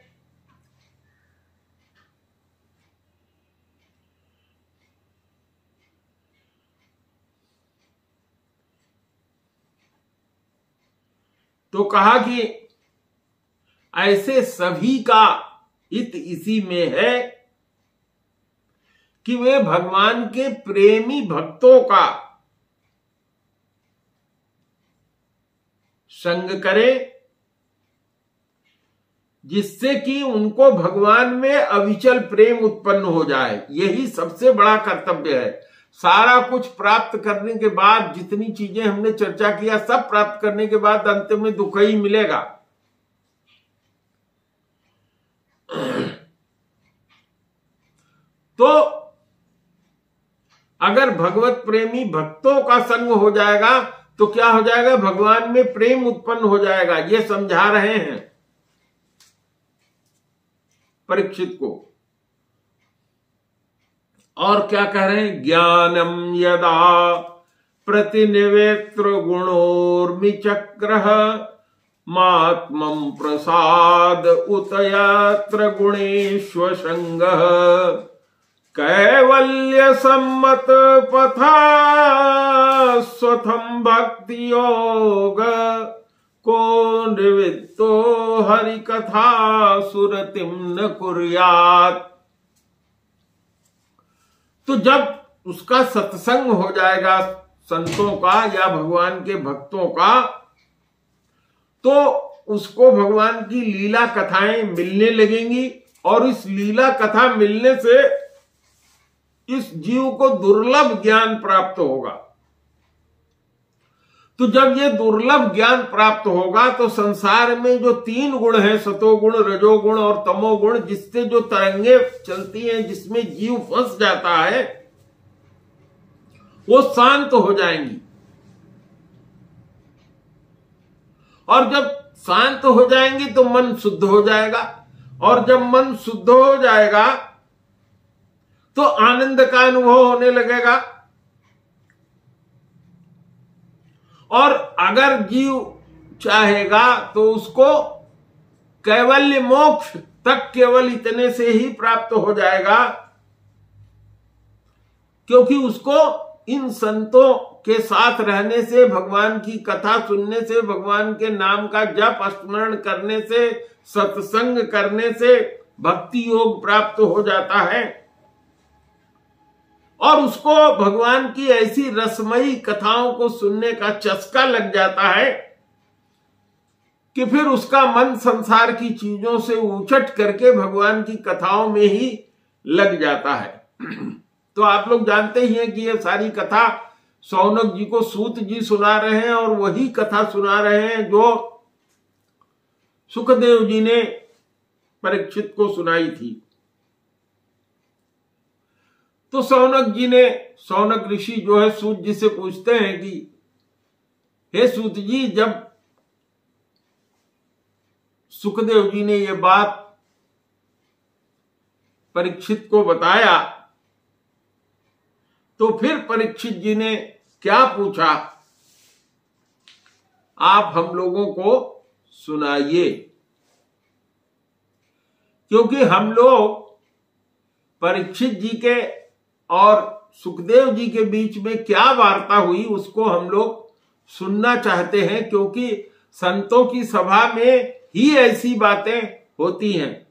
तो कहा कि ऐसे सभी का हित इसी में है कि वे भगवान के प्रेमी भक्तों का संग करें, जिससे कि उनको भगवान में अविचल प्रेम उत्पन्न हो जाए। यही सबसे बड़ा कर्तव्य है। सारा कुछ प्राप्त करने के बाद, जितनी चीजें हमने चर्चा किया, सब प्राप्त करने के बाद अंत में दुख ही मिलेगा। तो अगर भगवत प्रेमी भक्तों का संग हो जाएगा तो क्या हो जाएगा? भगवान में प्रेम उत्पन्न हो जाएगा। ये समझा रहे हैं परीक्षित को। और क्या कह रहे हैं? ज्ञानम यदा प्रतिनिवेत्र गुणोर्मि चक्र मात्मं प्रसाद उतयत्र गुणेश्व संग कैवल्य सम्मत पथा स्वथम भक्ति योग को निवृत्तो हरि कथा सुरतिम न कुर्यात। तो जब उसका सत्संग हो जाएगा संतों का या भगवान के भक्तों का, तो उसको भगवान की लीला कथाएं मिलने लगेंगी। और इस लीला कथा मिलने से इस जीव को दुर्लभ ज्ञान प्राप्त होगा। तो जब ये दुर्लभ ज्ञान प्राप्त होगा तो संसार में जो तीन गुण हैं, सतोगुण, रजोगुण और तमोगुण, जिससे जो तरंगे चलती हैं, जिसमें जीव फंस जाता है, वो शांत हो जाएंगी। और जब शांत हो जाएंगी तो मन शुद्ध हो जाएगा। और जब मन शुद्ध हो जाएगा तो आनंद का अनुभव होने लगेगा। और अगर जीव चाहेगा तो उसको कैवल्य मोक्ष तक केवल इतने से ही प्राप्त हो जाएगा क्योंकि उसको इन संतों के साथ रहने से, भगवान की कथा सुनने से, भगवान के नाम का जप स्मरण करने से, सत्संग करने से भक्ति योग प्राप्त हो जाता है और उसको भगवान की ऐसी रसमयी कथाओं को सुनने का चस्का लग जाता है कि फिर उसका मन संसार की चीजों से उचट करके भगवान की कथाओं में ही लग जाता है। तो आप लोग जानते ही हैं कि ये सारी कथा शौनक जी को सूत जी सुना रहे हैं और वही कथा सुना रहे हैं जो सुखदेव जी ने परीक्षित को सुनाई थी। तो शौनक ऋषि जो है सूत जी से पूछते हैं कि हे सूत जी, जब सुखदेव जी ने यह बात परीक्षित को बताया तो फिर परीक्षित जी ने क्या पूछा, आप हम लोगों को सुनाइए। क्योंकि हम लोग परीक्षित जी के और सुखदेव जी के बीच में क्या वार्ता हुई उसको हम लोग सुनना चाहते हैं, क्योंकि संतों की सभा में ही ऐसी बातें होती हैं।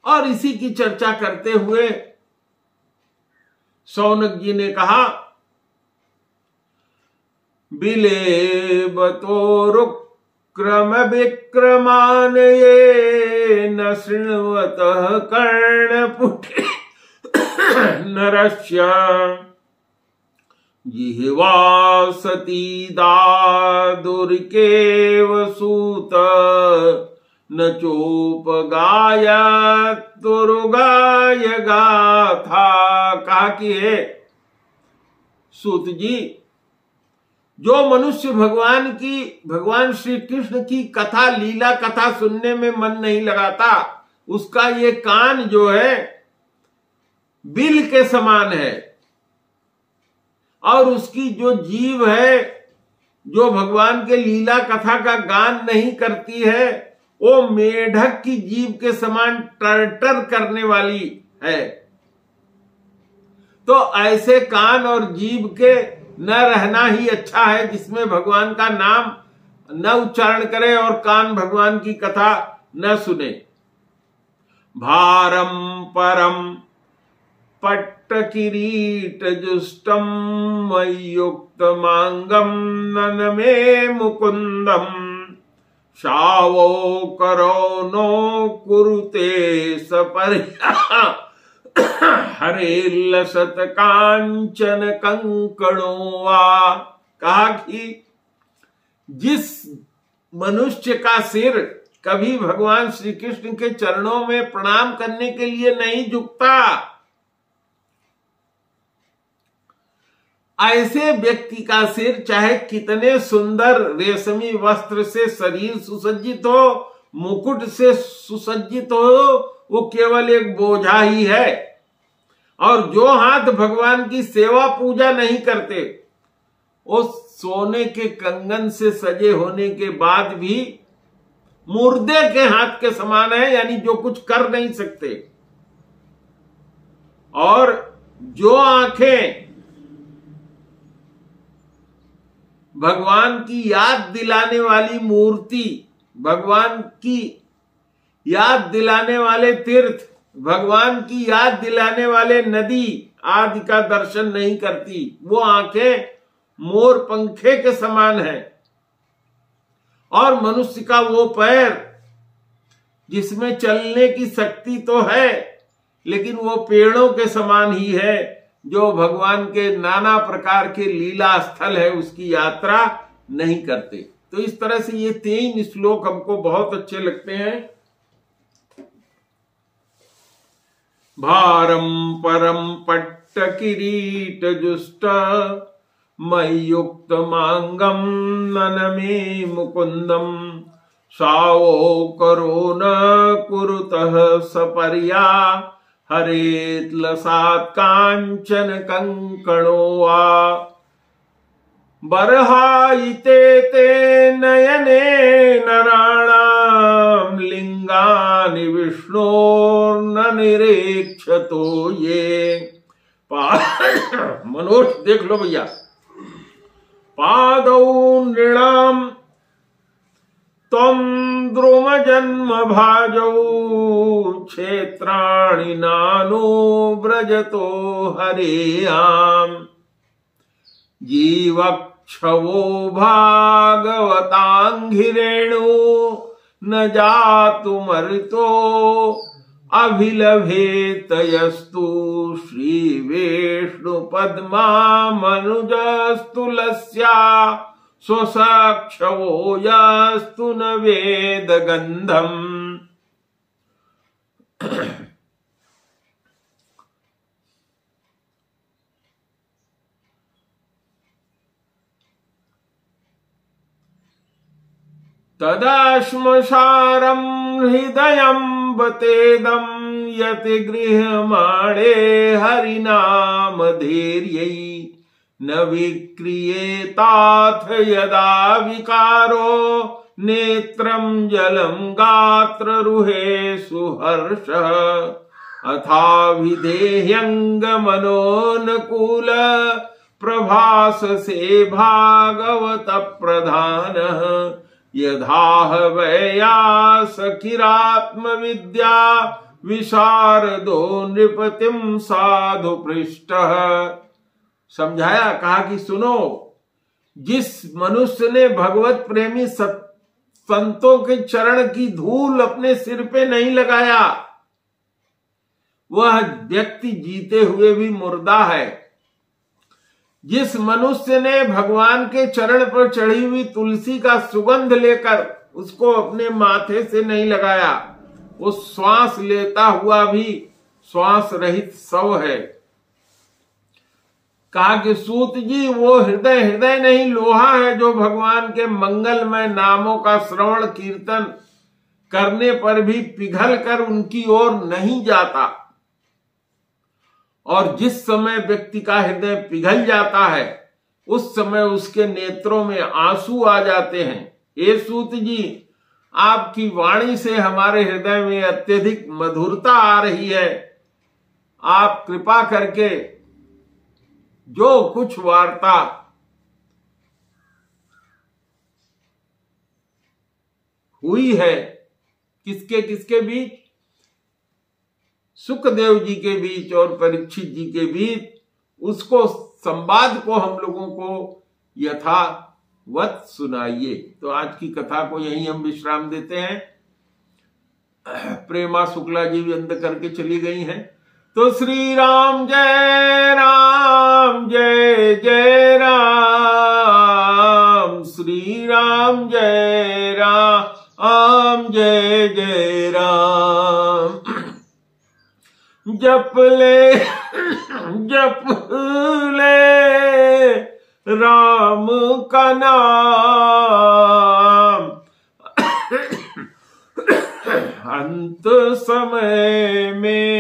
और इसी की चर्चा करते हुए शौनक जी ने कहा, बिलेबतोरुक्रम विक्रमान ये न शृण्वतः कर्णपुटे नरस्य जिह्वा सती दादुर्केव सूत न चोपगाय तुरुगाय गाथा। कहा कि है सूत जी, जो मनुष्य भगवान श्री कृष्ण की कथा, लीला कथा सुनने में मन नहीं लगाता, उसका ये कान जो है बिल के समान है और उसकी जो जीव है जो भगवान के लीला कथा का गान नहीं करती है वो मेढक की जीभ के समान टरटर करने वाली है। तो ऐसे कान और जीभ के न रहना ही अच्छा है जिसमें भगवान का नाम न उच्चारण करे और कान भगवान की कथा न सुने। भारम परम पट्ट किरीट जुष्टम मयुक्त मांगम नन में मुकुंदम शावो करो नो कुरुते सपर्या हरे लसत कांचन कंकणो वा। कहा कि जिस मनुष्य का सिर कभी भगवान श्री कृष्ण के चरणों में प्रणाम करने के लिए नहीं झुकता, ऐसे व्यक्ति का सिर चाहे कितने सुंदर रेशमी वस्त्र से शरीर सुसज्जित हो, मुकुट से सुसज्जित हो, वो केवल एक बोझा ही है। और जो हाथ भगवान की सेवा पूजा नहीं करते वो सोने के कंगन से सजे होने के बाद भी मुर्दे के हाथ के समान है, यानी जो कुछ कर नहीं सकते। और जो आंखें भगवान की याद दिलाने वाली मूर्ति, भगवान की याद दिलाने वाले तीर्थ, भगवान की याद दिलाने वाले नदी आदि का दर्शन नहीं करती, वो आंखें मोर पंखे के समान है। और मनुष्य का वो पैर जिसमें चलने की शक्ति तो है लेकिन वो पेड़ों के समान ही है जो भगवान के नाना प्रकार के लीला स्थल है उसकी यात्रा नहीं करते। तो इस तरह से ये 3 श्लोक हमको बहुत अच्छे लगते हैं। भारम परम पट्ट किरीट जुष्ट मयुक्त मांगम नन में मुकुंदम सावो करो न कुरुतः सपर्या हरेत लसात कांचन कंकणो वा। बर्हायिते ते नयने नराणाम लिंगानि विष्णोर्नन मनोज देख लो भैया। पादौ नृणाम त्वं द्रुम जन्म भाजौ क्षेत्राणि नानो व्रजतो हरेयाम जीवक्षवो भागवतांघ्रिरेणु न जातुमर्तो अभिलभेत यस्तु श्री विष्णु पद्मा मनुजस्तुलस्या स्वसक्षवो यस्तु न वेद गंधम। तदाश्मसारं हृदयं बतेदं यति गृह्यमाणे हरिनामधैर्यै न विक्रियेताथ यदा विकारो नेत्रं जलं गात्ररुहे सुहर्षः अथाभिधेह्यङ्गमनोनुकूल प्रभाससे भागवत प्रधानः यथाह वैयास किरात्मविद्या विशारदो नृपतिम साधु पृष्ठः। समझाया, कहा कि सुनो, जिस मनुष्य ने भगवत प्रेमी संतों के चरण की धूल अपने सिर पे नहीं लगाया, वह व्यक्ति जीते हुए भी मुर्दा है। जिस मनुष्य ने भगवान के चरण पर चढ़ी हुई तुलसी का सुगंध लेकर उसको अपने माथे से नहीं लगाया, वो श्वास लेता हुआ भी श्वास रहित शव है। कहा कि सूत जी, वो हृदय नहीं लोहा है जो भगवान के मंगलमय नामों का श्रवण कीर्तन करने पर भी पिघल कर उनकी ओर नहीं जाता। और जिस समय व्यक्ति का हृदय पिघल जाता है उस समय उसके नेत्रों में आंसू आ जाते हैं। हे सूत जी, आपकी वाणी से हमारे हृदय में अत्यधिक मधुरता आ रही है। आप कृपा करके जो कुछ वार्ता हुई है किसके किसके बीच, सुखदेव जी के बीच और परीक्षित जी के बीच, उसको संवाद को हम लोगों को यथावत सुनाइए। तो आज की कथा को यहीं हम विश्राम देते हैं। प्रेमा शुक्ला जी भी अंत करके चली गई हैं। तो श्री राम जय जय राम, श्री राम जय जय राम। जप ले राम का नाम, अंत समय में